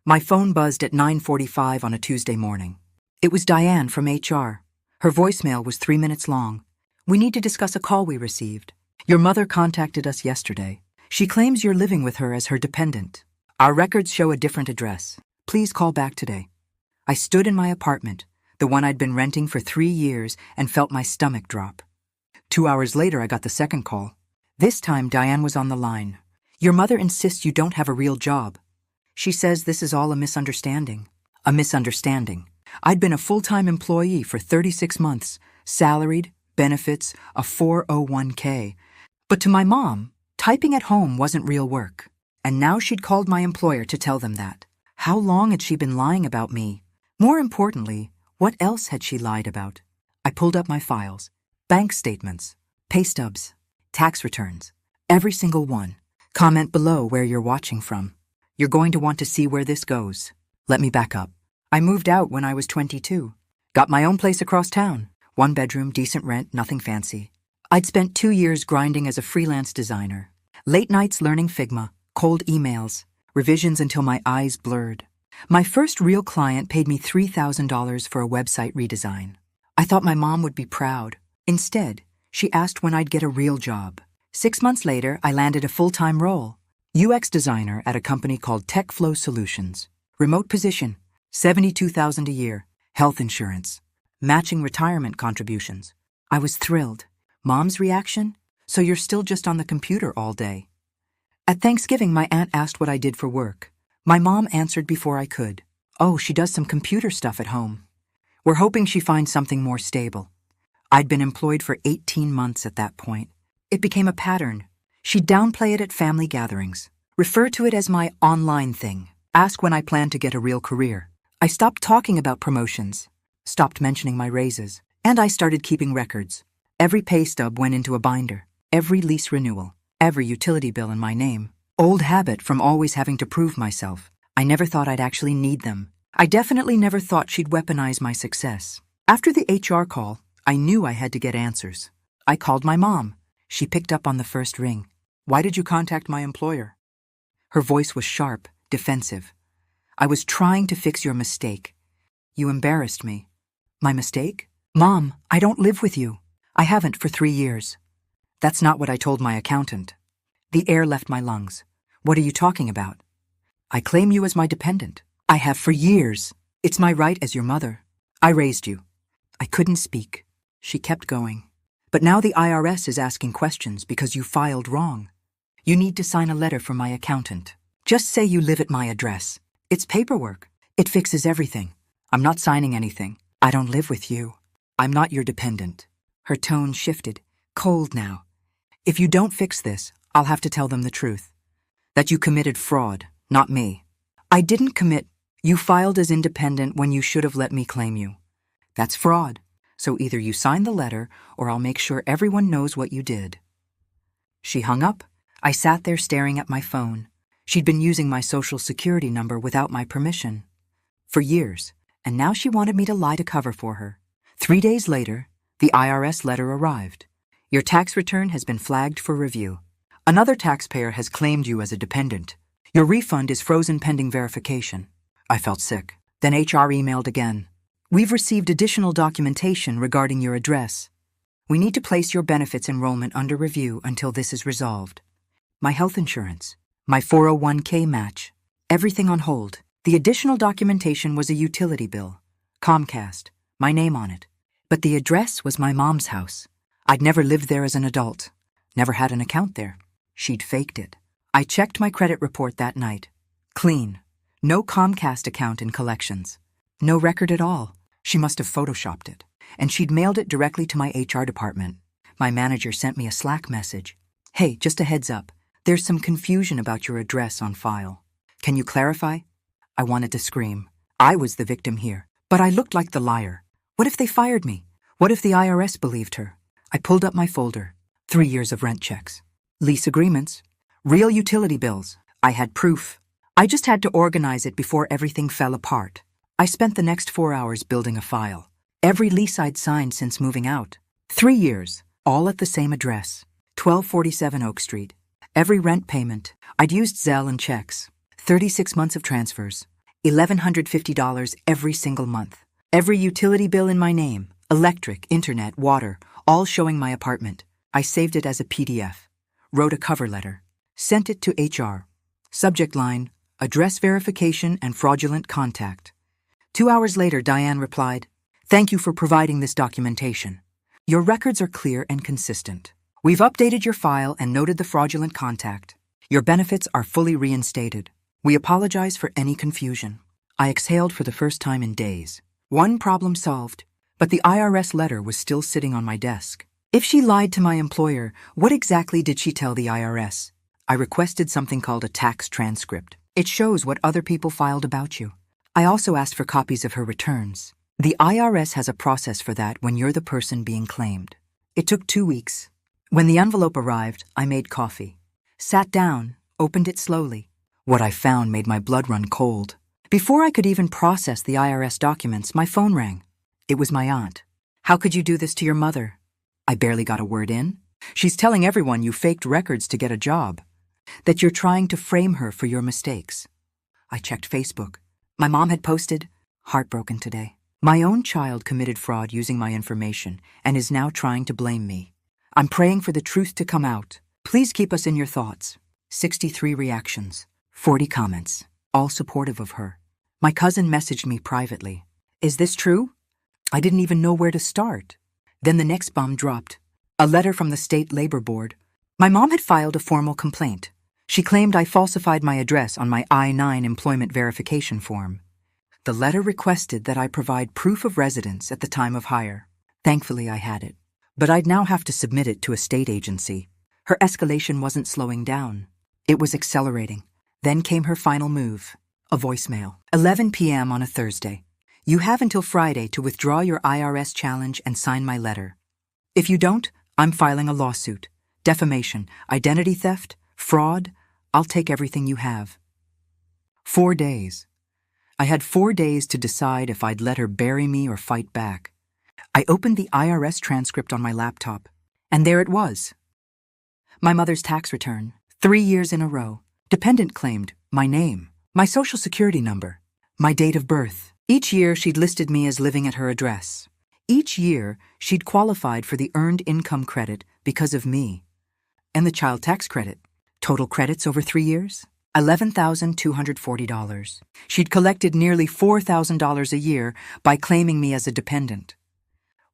My phone buzzed at 9:45 on a Tuesday morning. It was Diane from HR. Her voicemail was 3 minutes long. "We need to discuss a call we received. Your mother contacted us yesterday. She claims you're living with her as her dependent. Our records show a different address. Please call back today." I stood in my apartment, the one I'd been renting for 3 years, and felt my stomach drop. 2 hours later, I got the second call. This time, Diane was on the line. "Your mother insists you don't have a real job. She says this is all a misunderstanding." A misunderstanding. I'd been a full-time employee for 36 months, salaried, benefits, a 401k. But to my mom, typing at home wasn't real work. And now she'd called my employer to tell them that. How long had she been lying about me? More importantly, what else had she lied about? I pulled up my files. Bank statements, pay stubs, tax returns. Every single one. Comment below where you're watching from. You're going to want to see where this goes. Let me back up. I moved out when I was 22. Got my own place across town. 1 bedroom, decent rent, nothing fancy. I'd spent 2 years grinding as a freelance designer. Late nights learning Figma, cold emails, revisions until my eyes blurred. My first real client paid me $3,000 for a website redesign. I thought my mom would be proud. Instead, she asked when I'd get a real job. 6 months later, I landed a full-time role. UX designer at a company called TechFlow Solutions. Remote position, $72,000 a year, health insurance, matching retirement contributions. I was thrilled. Mom's reaction? "So you're still just on the computer all day?" At Thanksgiving, my aunt asked what I did for work. My mom answered before I could. "Oh, she does some computer stuff at home. We're hoping she finds something more stable." I'd been employed for 18 months at that point. It became a pattern. She'd downplay it at family gatherings, refer to it as my online thing, ask when I planned to get a real career. I stopped talking about promotions, stopped mentioning my raises, and I started keeping records. Every pay stub went into a binder, every lease renewal, every utility bill in my name. Old habit from always having to prove myself. I never thought I'd actually need them. I definitely never thought she'd weaponize my success. After the HR call, I knew I had to get answers. I called my mom. She picked up on the first ring. "Why did you contact my employer?" Her voice was sharp, defensive. "I was trying to fix your mistake. You embarrassed me." "My mistake? Mom, I don't live with you. I haven't for 3 years." "That's not what I told my accountant." The air left my lungs. "What are you talking about?" "I claim you as my dependent. I have for years. It's my right as your mother. I raised you." I couldn't speak. She kept going. "But now the IRS is asking questions because you filed wrong. You need to sign a letter from my accountant. Just say you live at my address. It's paperwork. It fixes everything. I'm not signing anything. I don't live with you. I'm not your dependent." Her tone shifted, cold now. "If you don't fix this, I'll have to tell them the truth. That you committed fraud, not me." "I didn't commit. You filed as independent when you should have let me claim you. That's fraud. So either you sign the letter or I'll make sure everyone knows what you did." She hung up. I sat there staring at my phone. She'd been using my social security number without my permission. For years, and now she wanted me to lie to cover for her. 3 days later, the IRS letter arrived. "Your tax return has been flagged for review. Another taxpayer has claimed you as a dependent. Your refund is frozen pending verification." I felt sick. Then HR emailed again. "We've received additional documentation regarding your address. We need to place your benefits enrollment under review until this is resolved. My health insurance, my 401k match, everything on hold. The additional documentation was a utility bill, Comcast, my name on it. But the address was my mom's house. I'd never lived there as an adult, never had an account there. She'd faked it. I checked my credit report that night. Clean. No Comcast account in collections. No record at all. She must have photoshopped it. And she'd mailed it directly to my HR department. My manager sent me a Slack message. "Hey, just a heads up. There's some confusion about your address on file. Can you clarify?" I wanted to scream. I was the victim here. But I looked like the liar. What if they fired me? What if the IRS believed her? I pulled up my folder. 3 years of rent checks. Lease agreements. Real utility bills. I had proof. I just had to organize it before everything fell apart. I spent the next 4 hours building a file. Every lease I'd signed since moving out. 3 years, all at the same address. 1247 Oak Street. Every rent payment. I'd used Zelle and checks. 36 months of transfers. $1,150 every single month. Every utility bill in my name, electric, internet, water, all showing my apartment. I saved it as a PDF, wrote a cover letter, sent it to HR. Subject line, address verification and fraudulent contact. 2 hours later, Diane replied, "Thank you for providing this documentation. Your records are clear and consistent. We've updated your file and noted the fraudulent contact. Your benefits are fully reinstated. We apologize for any confusion." I exhaled for the first time in days. One problem solved, but the IRS letter was still sitting on my desk. If she lied to my employer, what exactly did she tell the IRS? I requested something called a tax transcript. It shows what other people filed about you. I also asked for copies of her returns. The IRS has a process for that when you're the person being claimed. It took 2 weeks. When the envelope arrived, I made coffee. Sat down, opened it slowly. What I found made my blood run cold. Before I could even process the IRS documents, my phone rang. It was my aunt. "How could you do this to your mother?" I barely got a word in. "She's telling everyone you faked records to get a job, that you're trying to frame her for your mistakes." I checked Facebook. My mom had posted, "Heartbroken today. My own child committed fraud using my information and is now trying to blame me. I'm praying for the truth to come out. Please keep us in your thoughts." 63 reactions, 40 comments, all supportive of her. My cousin messaged me privately. "Is this true?" I didn't even know where to start. Then the next bomb dropped. A letter from the State Labor Board. My mom had filed a formal complaint. She claimed I falsified my address on my I-9 employment verification form. The letter requested that I provide proof of residence at the time of hire. Thankfully, I had it. But I'd now have to submit it to a state agency. Her escalation wasn't slowing down. It was accelerating. Then came her final move, a voicemail. 11 p.m. on a Thursday. "You have until Friday to withdraw your IRS challenge and sign my letter. If you don't, I'm filing a lawsuit. Defamation, identity theft, fraud. I'll take everything you have." 4 days. I had 4 days to decide if I'd let her bury me or fight back. I opened the IRS transcript on my laptop, and there it was. My mother's tax return, 3 years in a row. Dependent claimed my name, my social security number, my date of birth. Each year she'd listed me as living at her address. Each year she'd qualified for the earned income credit because of me. And the child tax credit. Total credits over 3 years? $11,240. She'd collected nearly $4,000 a year by claiming me as a dependent,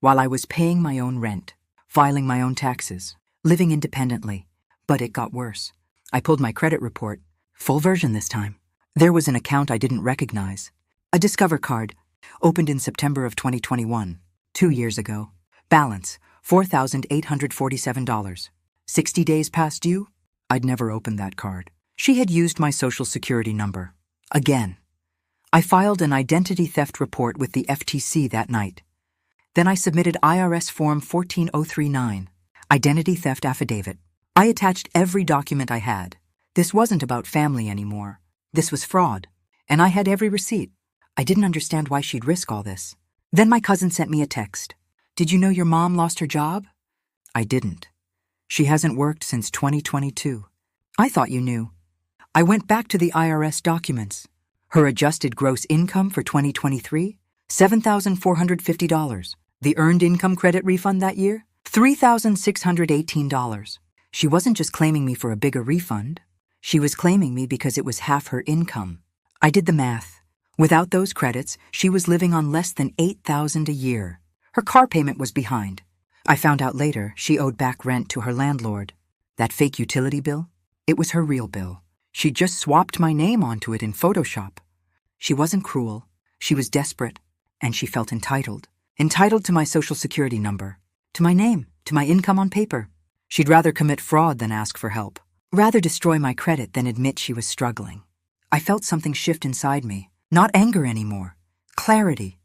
while I was paying my own rent, filing my own taxes, living independently. But it got worse. I pulled my credit report, full version this time. There was an account I didn't recognize. A Discover card, opened in September of 2021, 2 years ago. Balance, $4,847. 60 days past due? I'd never opened that card. She had used my social security number. Again. I filed an identity theft report with the FTC that night. Then I submitted IRS Form 14039, Identity Theft Affidavit. I attached every document I had. This wasn't about family anymore. This was fraud. And I had every receipt. I didn't understand why she'd risk all this. Then my cousin sent me a text. "Did you know your mom lost her job?" I didn't. She hasn't worked since 2022. I thought you knew. I went back to the IRS documents. Her adjusted gross income for 2023? $7,450. The earned income credit refund that year? $3,618. She wasn't just claiming me for a bigger refund. She was claiming me because it was half her income. I did the math. Without those credits, she was living on less than $8,000 a year. Her car payment was behind. I found out later she owed back rent to her landlord. That fake utility bill? It was her real bill. She just swapped my name onto it in Photoshop. She wasn't cruel. She was desperate. And she felt entitled. Entitled to my social security number. To my name. To my income on paper. She'd rather commit fraud than ask for help. Rather destroy my credit than admit she was struggling. I felt something shift inside me. Not anger anymore. Clarity.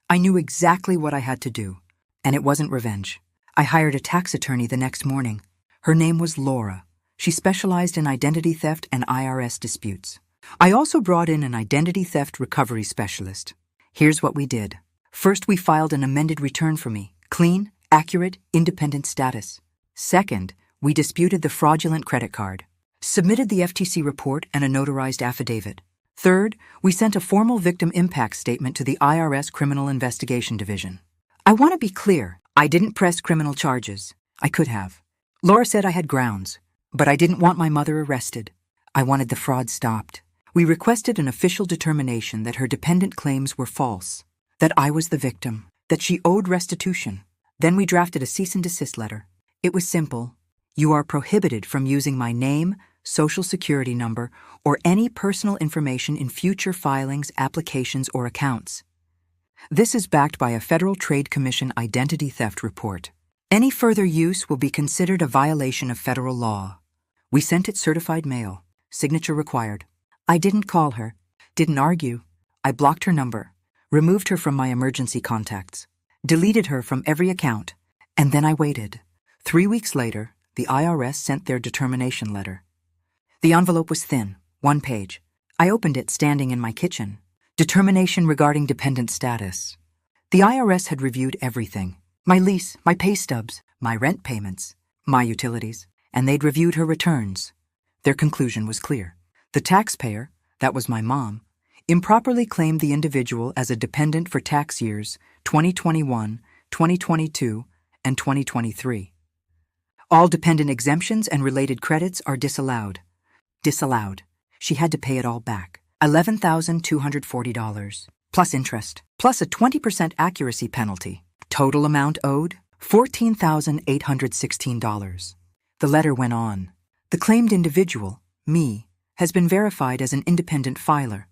I knew exactly what I had to do. And it wasn't revenge. I hired a tax attorney the next morning. Her name was Laura. She specialized in identity theft and IRS disputes. I also brought in an identity theft recovery specialist. Here's what we did. First, we filed an amended return for me. Clean, accurate, independent status. Second, we disputed the fraudulent credit card. Submitted the FTC report and a notarized affidavit. Third, we sent a formal victim impact statement to the IRS Criminal Investigation Division. I want to be clear, I didn't press criminal charges. I could have. Laura said I had grounds, but I didn't want my mother arrested. I wanted the fraud stopped. We requested an official determination that her dependent claims were false, that I was the victim, that she owed restitution. Then we drafted a cease and desist letter. It was simple. You are prohibited from using my name, social security number, or any personal information in future filings, applications, or accounts. This is backed by a Federal Trade Commission identity theft report. Any further use will be considered a violation of federal law. We sent it certified mail, signature required. I didn't call her, didn't argue. I blocked her number, removed her from my emergency contacts, deleted her from every account, and then I waited. 3 weeks later, the IRS sent their determination letter. The envelope was thin, 1 page. I opened it standing in my kitchen. Determination regarding dependent status. The IRS had reviewed everything. My lease, my pay stubs, my rent payments, my utilities, and they'd reviewed her returns. Their conclusion was clear. The taxpayer, that was my mom, improperly claimed the individual as a dependent for tax years 2021, 2022, and 2023. All dependent exemptions and related credits are disallowed. Disallowed. She had to pay it all back. $11,240, plus interest, plus a 20% accuracy penalty. Total amount owed, $14,816. The letter went on. The claimed individual, me, has been verified as an independent filer.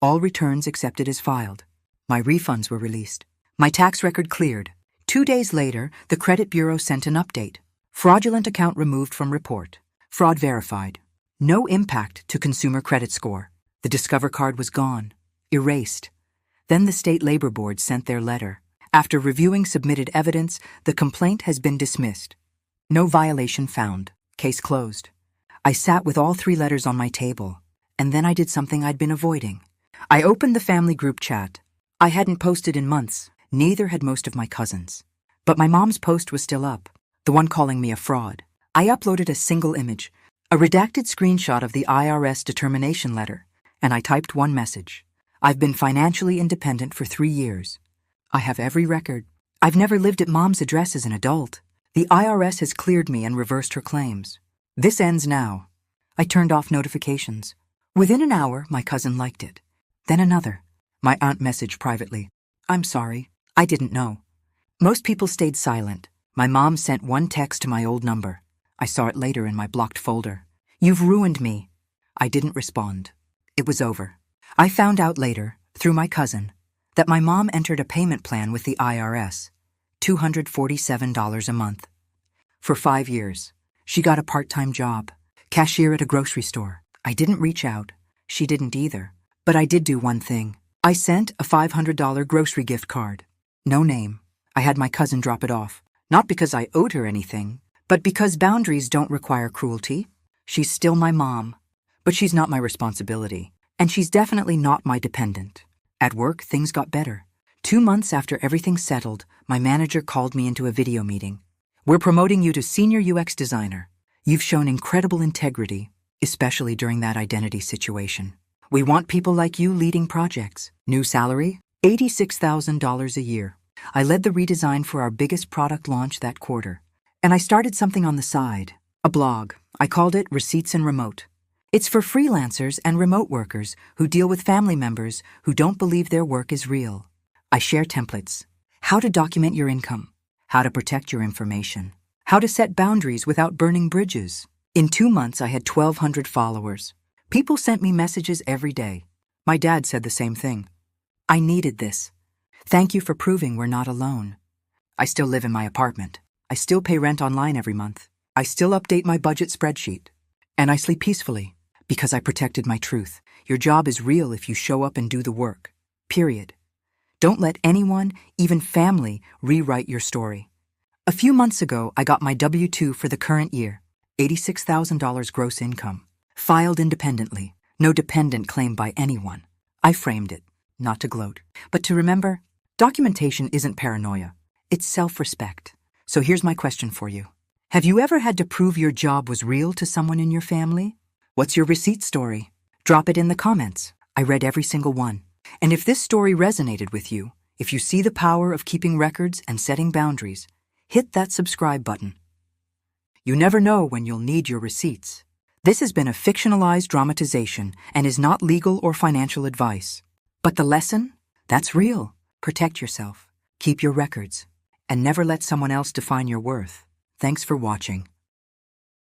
All returns accepted as filed. My refunds were released. My tax record cleared. 2 days later, the credit bureau sent an update. Fraudulent account removed from report. Fraud verified. No impact to consumer credit score. The Discover card was gone. Erased. Then the State Labor Board sent their letter. After reviewing submitted evidence, the complaint has been dismissed. No violation found. Case closed. I sat with all 3 letters on my table, and then I did something I'd been avoiding. I opened the family group chat. I hadn't posted in months, neither had most of my cousins. But my mom's post was still up, the one calling me a fraud. I uploaded a single image, a redacted screenshot of the IRS determination letter, and I typed one message. I've been financially independent for 3 years. I have every record. I've never lived at mom's address as an adult. The IRS has cleared me and reversed her claims. This ends now. I turned off notifications. Within an hour, my cousin liked it. Then another. My aunt messaged privately. I'm sorry. I didn't know. Most people stayed silent. My mom sent one text to my old number. I saw it later in my blocked folder. You've ruined me. I didn't respond. It was over. I found out later, through my cousin, that my mom entered a payment plan with the IRS, $247 a month. For 5 years, she got a part-time job, cashier at a grocery store. I didn't reach out. She didn't either. But I did do one thing. I sent a $500 grocery gift card. No name. I had my cousin drop it off. Not because I owed her anything, but because boundaries don't require cruelty. She's still my mom, but she's not my responsibility. And she's definitely not my dependent. At work, things got better. 2 months after everything settled, my manager called me into a video meeting. We're promoting you to senior UX designer. You've shown incredible integrity, especially during that identity situation. We want people like you leading projects. New salary, $86,000 a year. I led the redesign for our biggest product launch that quarter. And I started something on the side, a blog. I called it Receipts and Remote. It's for freelancers and remote workers who deal with family members who don't believe their work is real. I share templates. How to document your income. How to protect your information. How to set boundaries without burning bridges. In 2 months, I had 1,200 followers. People sent me messages every day. My dad said the same thing. I needed this. Thank you for proving we're not alone. I still live in my apartment. I still pay rent online every month. I still update my budget spreadsheet. And I sleep peacefully because I protected my truth. Your job is real if you show up and do the work. Period. Don't let anyone, even family, rewrite your story. A few months ago, I got my W-2 for the current year, $86,000 gross income, filed independently, no dependent claim by anyone. I framed it, not to gloat, but to remember, documentation isn't paranoia, it's self-respect. So here's my question for you. Have you ever had to prove your job was real to someone in your family? What's your receipt story? Drop it in the comments. I read every single one. And if this story resonated with you, if you see the power of keeping records and setting boundaries, hit that subscribe button. You never know when you'll need your receipts. This has been a fictionalized dramatization and is not legal or financial advice. But the lesson? That's real. Protect yourself, keep your records, and never let someone else define your worth. Thanks for watching.